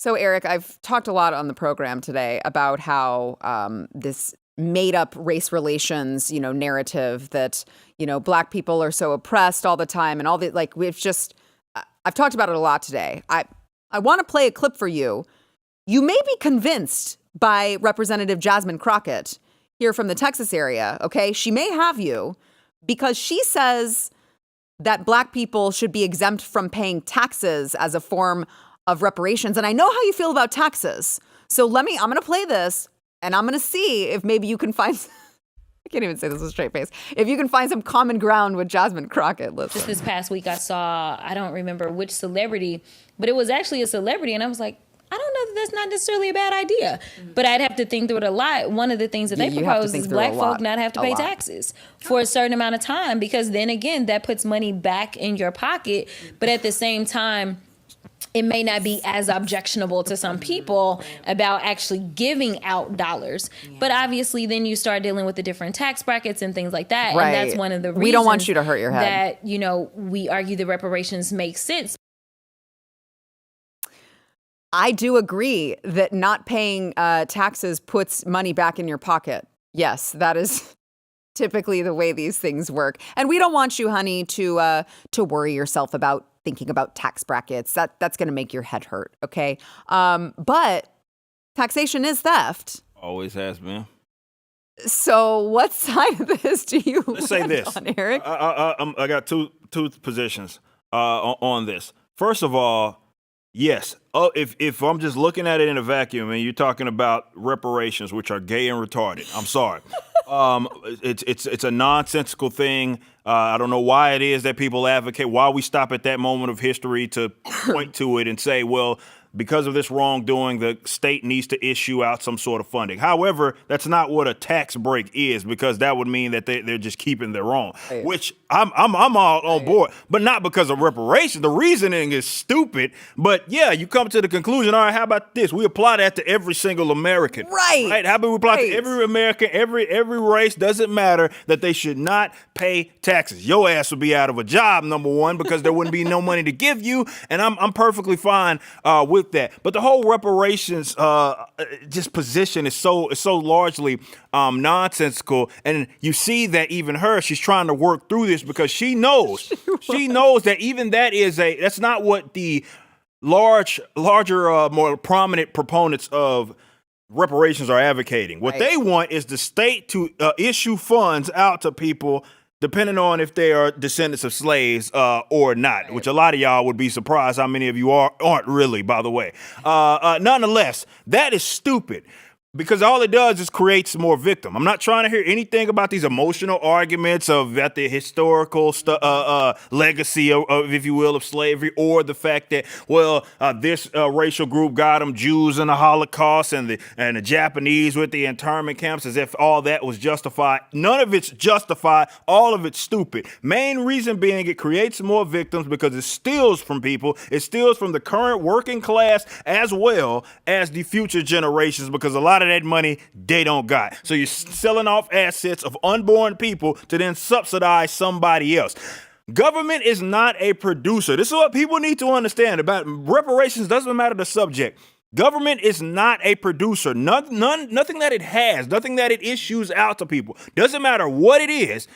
So, Eric, I've talked a lot on the program today about how this made-up race relations, narrative that, Black people are so oppressed all the time and all the, I've talked about it a lot today. I want to play a clip for you. You may be convinced by Representative Jasmine Crockett here from the Texas area, okay? She may have you because she says that Black people should be exempt from paying taxes as a form of reparations. And I know how you feel about taxes. So I'm going to play this and I'm going to see if maybe you can find, I can't even say this with a straight face, if you can find some common ground with Jasmine Crockett. Listen. Just this past week I saw, I don't remember which celebrity, but it was actually a celebrity. And I was like, I don't know that that's not necessarily a bad idea, but I'd have to think through it a lot. One of the things that they propose is Black folk not have to pay taxes for a certain amount of time, because then again, that puts money back in your pocket. But at the same time, it may not be as objectionable to some people about actually giving out dollars. But obviously then you start dealing with the different tax brackets and things like that. Right. And that's one of the reasons we don't want you to hurt your head. That, we argue the reparations make sense. I do agree that not paying taxes puts money back in your pocket. Yes, that is typically the way these things work. And we don't want you, honey, to worry yourself about thinking about tax brackets. That's going to make your head hurt, okay? But taxation is theft. Always has been. So what side of this do you Let's say this, on, Eric? I got two positions on this. First of all, yes. If I'm just looking at it in a vacuum and you're talking about reparations, which are gay and retarded, I'm sorry. It's a nonsensical thing. I don't know why it is that people advocate, why we stop at that moment of history to point to it and say, well, because of this wrongdoing, the state needs to issue out some sort of funding. However, that's not what a tax break is, because that would mean that they're just keeping their own, right. Which I'm all on board, but not because of reparations. The reasoning is stupid, but yeah, you come to the conclusion, all right, how about this? We apply that to every single American. Right. How about we apply it to every American, every race, doesn't matter, that they should not pay taxes. Your ass would be out of a job, number one, because there wouldn't be no money to give you, and I'm perfectly fine with that. But the whole reparations just position is so largely nonsensical, and you see that even she's trying to work through this because she knows that even that's not what the larger more prominent proponents of reparations are advocating. What they want is the state to issue funds out to people depending on if they are descendants of slaves or not, which a lot of y'all would be surprised how many of you aren't really, by the way. Nonetheless, that is stupid, because all it does is create some more victim. I'm not trying to hear anything about these emotional arguments about the historical legacy of, if you will, of slavery, or the fact that, well, this racial group got them, Jews in the Holocaust and the Japanese with the internment camps, as if all that was justified. None of it's justified. All of it's stupid. Main reason being it creates more victims because it steals from people. It steals from the current working class as well as the future generations, because a lot of that money they don't got. So you're selling off assets of unborn people to then subsidize somebody else. Government is not a producer. This is what people need to understand about reparations. Doesn't matter the subject. Government is not a producer. Nothing that it has, nothing that it issues out to people, doesn't matter what it is,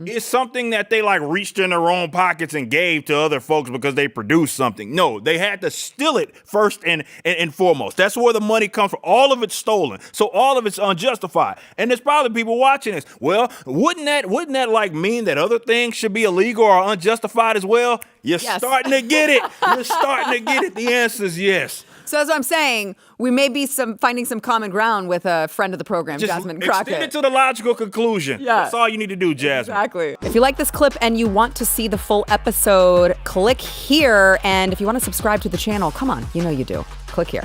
it's something that they reached in their own pockets and gave to other folks because they produced something. No, they had to steal it first and foremost. That's where the money comes from. All of it's stolen. So all of it's unjustified. And there's probably people watching this. Well, wouldn't that mean that other things should be illegal or unjustified as well? You're starting to get it. You're starting to get it. The answer is yes. So as I'm saying, we may be finding some common ground with a friend of the program, Jasmine Crockett. Extend it to the logical conclusion. Yeah. That's all you need to do, Jasmine. Exactly. If you like this clip and you want to see the full episode, click here. And if you want to subscribe to the channel, come on, you know you do. Click here.